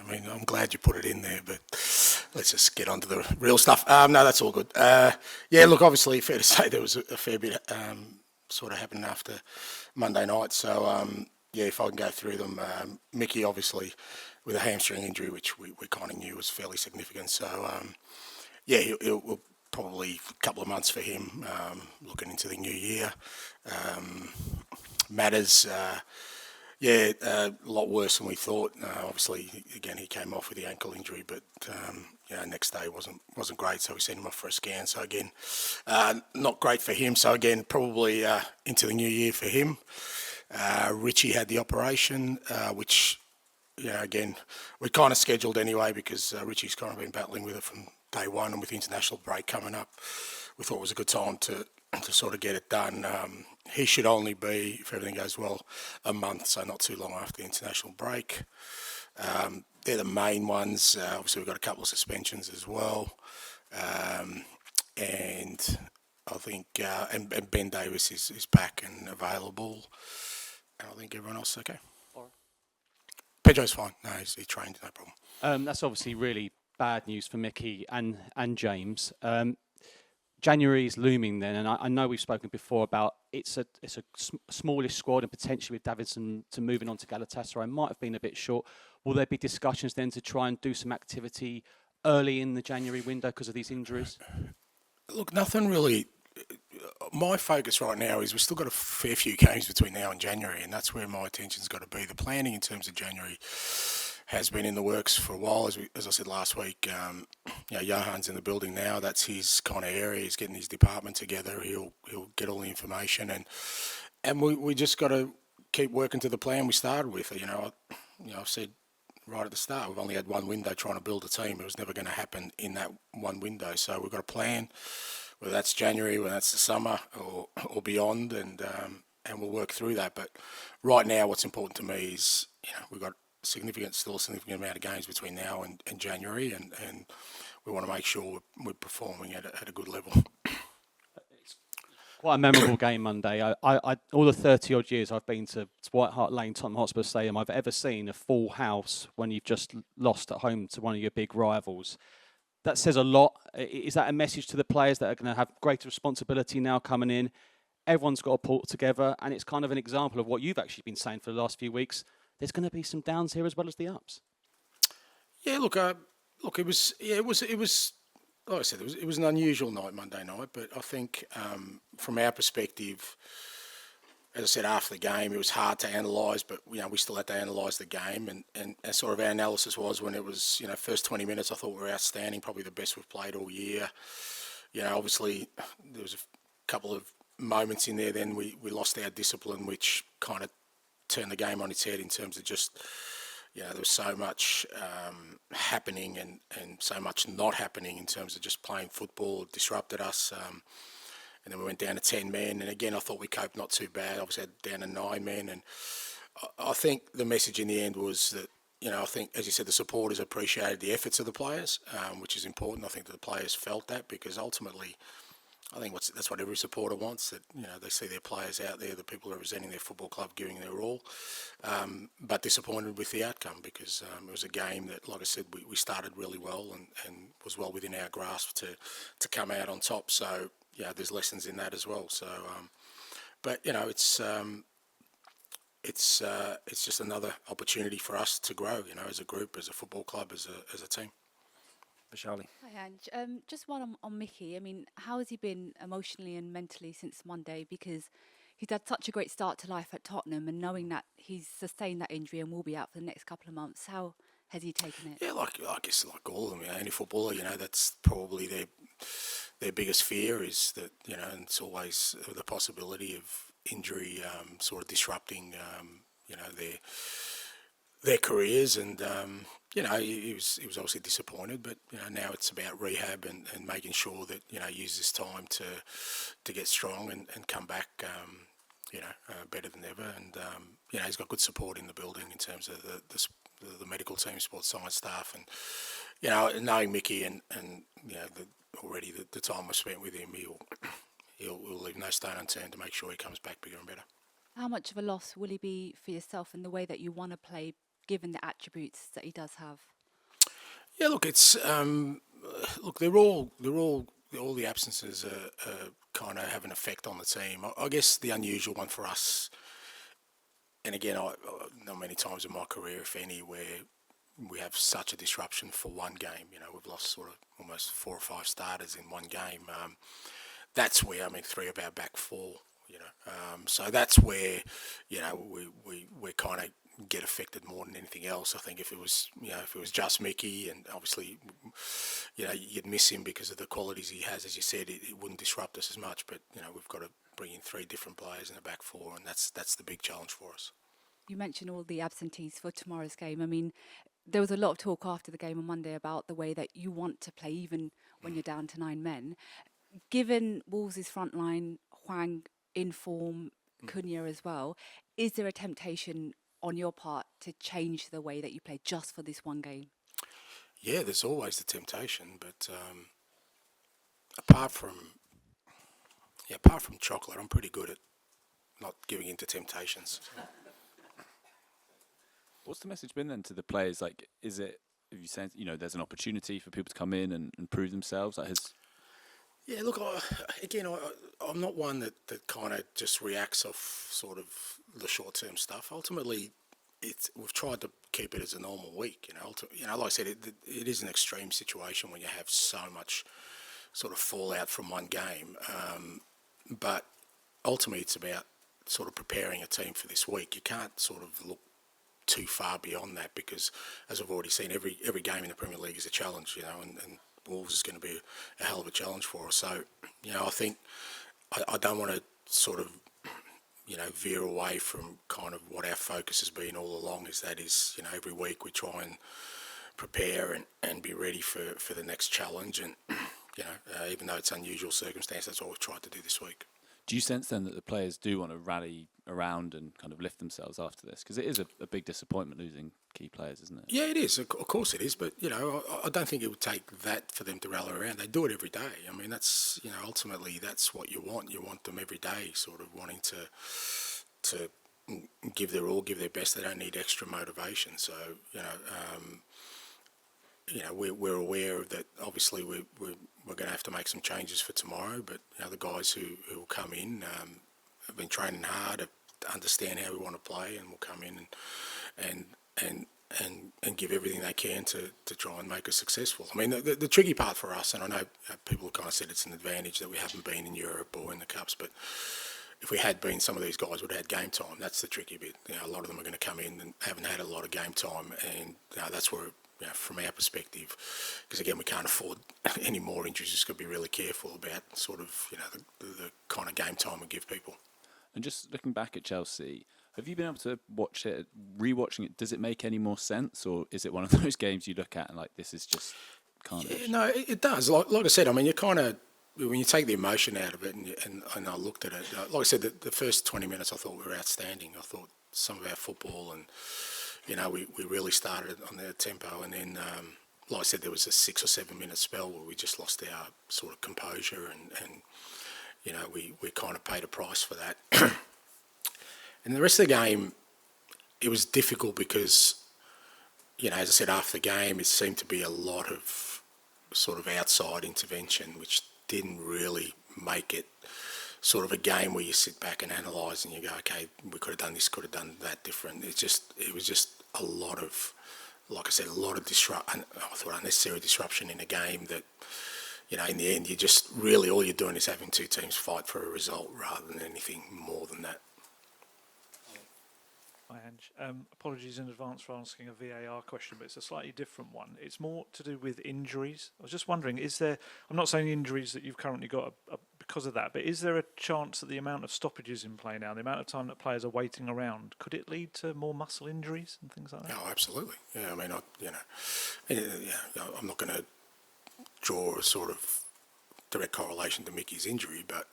I mean, I'm glad you put it in there, but let's just get on to the real stuff. No, that's all good. Yeah, look, obviously, fair to say there was a fair bit sort of happened after Monday night. So, yeah, if I can go through them. Micky, obviously, with a hamstring injury, which we kind of knew was fairly significant. So, yeah, he'll probably a couple of months for him, looking into the new year. Matters, yeah, a lot worse than we thought. Obviously, again, he came off with the ankle injury, but next day wasn't great, so we sent him off for a scan. So again, not great for him. So again, probably into the new year for him. Richie had the operation, which, again, we kind of scheduled anyway because Richie's kind of been battling with it from day one, and with the international break coming up, we thought it was a good time to sort of get it done. He should only be, if everything goes well, a month, so not too long after the international break. They're the main ones. Obviously, we've got a couple of suspensions as well. And I think and Ben Davis is back and available. And I think everyone else is okay. Pedro's fine. No, he trained, no problem. That's obviously really bad news for Micky and James. January is looming then, and I know we've spoken before about it's a smallish squad, and potentially with Davidson to moving on to Galatasaray might have been a bit short. Will there be discussions then to try and do some activity early in the January window because of these injuries? Look, nothing really. My focus right now is we've still got a fair few games between now and January, and that's where my attention's got to be. The planning in terms of January has been in the works for a while. As I said last week, Johan's in the building now. That's his kind of area. He's getting his department together. He'll get all the information, and we just got to keep working to the plan we started with. I've said right at the start, we've only had one window trying to build a team. It was never going to happen in that one window. So we've got a plan, whether that's January, whether that's the summer or beyond, and we'll work through that. But right now, what's important to me is we've got still a significant amount of games between now and January, and we want to make sure we're performing at a good level. It's quite a memorable game Monday. I all the 30-odd years I've been to White Hart Lane, Tottenham Hotspur Stadium, I've ever seen a full house when you've just lost at home to one of your big rivals. That says a lot. Is that a message to the players that are going to have greater responsibility now coming in? Everyone's got to pull together, and it's kind of an example of what you've actually been saying for the last few weeks. There's going to be some downs here as well as the ups. Yeah, look, it was like I said, it was an unusual night, Monday night, but I think from our perspective, as I said after the game, it was hard to analyse, but we still had to analyse the game, and sort of our analysis was when it was first 20 minutes, I thought we were outstanding, probably the best we've played all year. Obviously there was a couple of moments in there. Then we lost our discipline, which kind of turned the game on its head in terms of just, there was so much happening and so much not happening in terms of just playing football. It disrupted us. And then we went down to 10 men. And again, I thought we coped not too bad. Obviously, had down to 9 men. And I think the message in the end was that, I think, as you said, the supporters appreciated the efforts of the players, which is important. I think that the players felt that because ultimately, I think that's what every supporter wants, that they see their players out there, the people representing their football club giving their all, but disappointed with the outcome because it was a game that, like I said, we started really well and was well within our grasp to come out on top. So there's lessons in that as well. So, but it's just another opportunity for us to grow, as a group, as a football club, as a team. Charlie. Hi, Ange. Just one on Micky. I mean, how has he been emotionally and mentally since Monday? Because he's had such a great start to life at Tottenham, and knowing that he's sustained that injury and will be out for the next couple of months, how has he taken it? Yeah, I guess like all of them, any footballer, that's probably their biggest fear is that, and it's always the possibility of injury sort of disrupting, their careers, and he was obviously disappointed, but now it's about rehab and making sure that use this time to get strong and come back better than ever, and he's got good support in the building in terms of the medical team, sports science staff, and knowing Micky and already the time I spent with him, he'll leave no stone unturned to make sure he comes back bigger and better. How much of a loss will he be for yourself in the way that you want to play, given the attributes that he does have? Yeah, look, it's look, all the absences are kind of have an effect on the team. I guess the unusual one for us, and again, I not many times in my career, if any, where we have such a disruption for one game. We've lost sort of almost 4 or 5 starters in one game. That's where, 3 of our back four. So that's where, we kind of get affected more than anything else. I think if it was just Micky, and obviously, you'd miss him because of the qualities he has, as you said, it wouldn't disrupt us as much. But we've got to bring in 3 different players in the back four, and that's the big challenge for us. You mentioned all the absentees for tomorrow's game. I mean, there was a lot of talk after the game on Monday about the way that you want to play, even when you're down to 9 men. Given Wolves' front line, Hwang in form, Cunha as well, is there a temptation on your part to change the way that you play just for this one game? Yeah, there's always the temptation, but apart from chocolate, I'm pretty good at not giving in to temptations. What's the message been then to the players? Like, is it, if you said, there's an opportunity for people to come in and prove themselves? Like, Yeah, look, I'm not one that kind of just reacts off sort of the short-term stuff. Ultimately, we've tried to keep it as a normal week. Like I said, it is an extreme situation when you have so much sort of fallout from one game. But ultimately, it's about sort of preparing a team for this week. You can't sort of look too far beyond that because, as I've already seen, every game in the Premier League is a challenge, and Wolves is going to be a hell of a challenge for us. So, I think I don't want to sort of, veer away from kind of what our focus has been all along. That is, every week we try and prepare and be ready for the next challenge. And, even though it's unusual circumstance, that's what we've tried to do this week. do you sense then that the players do want to rally around and kind of lift themselves after this? Because it is a big disappointment losing key players, isn't it? Yeah, it is. Of course it is. But, I don't think it would take that for them to rally around. They do it every day. I mean, that's, ultimately that's what you want. You want them every day sort of wanting to give their all, give their best. They don't need extra motivation. So, we're aware that obviously we're going to have to make some changes for tomorrow. But, the guys who will come in have been training hard to understand how we want to play, and will come in and give everything they can to try and make us successful. I mean, the tricky part for us, and I know people have kind of said it's an advantage that we haven't been in Europe or in the Cups, but if we had been, some of these guys would have had game time. That's the tricky bit. A lot of them are going to come in and haven't had a lot of game time, and that's where, from our perspective, because again, we can't afford any more injuries. Just got to be really careful about sort of, the kind of game time we give people. And just looking back at Chelsea, have you been able to watch it, rewatching it? Does it make any more sense, or is it one of those games you look at and like, this is just carnage? Yeah, no, it does. Like I said, I mean, you kind of, when you take the emotion out of it, and I looked at it, like I said, the first 20 minutes I thought were outstanding. I thought some of our football, and we really started on their tempo, and then like I said, there was a 6 or 7 minute spell where we just lost our sort of composure, and we kind of paid a price for that. And the rest of the game, it was difficult because, as I said, after the game, it seemed to be a lot of sort of outside intervention, which didn't really make it sort of a game where you sit back and analyse and you go, okay, we could have done this, could have done that different. It was just a lot of, like I said, a lot of unnecessary disruption in a game that, in the end, you just really, all you're doing is having two teams fight for a result rather than anything more than that. Hi, Ange. Apologies in advance for asking a VAR question, but it's a slightly different one. It's more to do with injuries. I was just wondering, I'm not saying injuries that you've currently got because of that, but is there a chance that the amount of stoppages in play now, the amount of time that players are waiting around, could it lead to more muscle injuries and things like that? Oh, absolutely. Yeah, I mean, I'm not going to draw a sort of direct correlation to Micky's injury, but,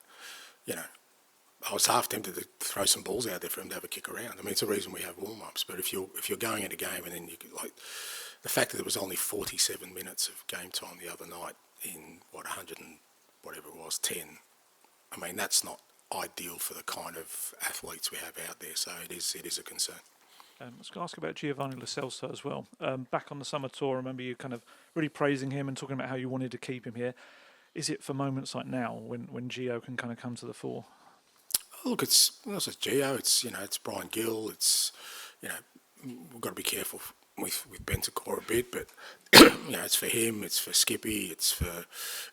I was half tempted to throw some balls out there for him to have a kick around. I mean, it's a reason we have warm-ups. But if you're going at a game and then the fact that there was only 47 minutes of game time the other night in 100 and whatever it was, 10. I mean, that's not ideal for the kind of athletes we have out there. So it is a concern. I was going to ask about Giovanni Lo Celso as well. Back on the summer tour, I remember you kind of really praising him and talking about how you wanted to keep him here. Is it for moments like now when Gio can kind of come to the fore? Look, it's Gio. It's Brian Gill. We've got to be careful with Bentancur a bit, but it's for him. It's for Skippy. It's for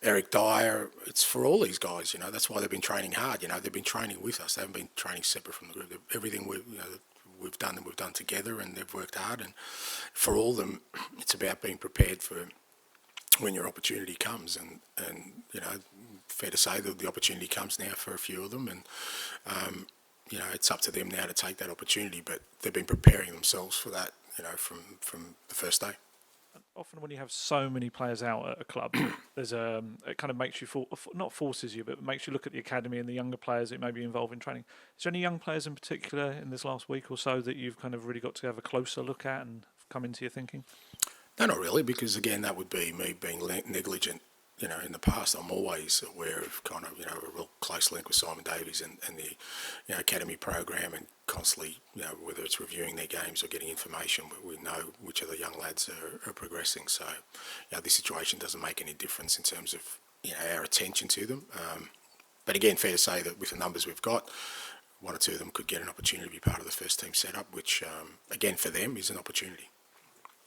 Eric Dyer. It's for all these guys. That's why they've been training hard. They've been training with us. They haven't been training separate from the group. Everything we've done together, and they've worked hard. And for all of them, it's about being prepared for when your opportunity comes. And fair to say that the opportunity comes now for a few of them, and it's up to them now to take that opportunity. But they've been preparing themselves for that, from the first day. Often when you have so many players out at a club, there's it kind of makes you not forces you, but makes you look at the academy and the younger players that may be involved in training. Is there any young players in particular in this last week or so that you've kind of really got to have a closer look at and come into your thinking? No, not really, because again, that would be me being negligent. In the past, I'm always aware of kind of, a real close link with Simon Davies and the, academy program, and constantly, whether it's reviewing their games or getting information, we know which of the young lads are progressing. So, this situation doesn't make any difference in terms of, our attention to them. But again, fair to say that with the numbers we've got, one or two of them could get an opportunity to be part of the first team setup, which, again, for them is an opportunity.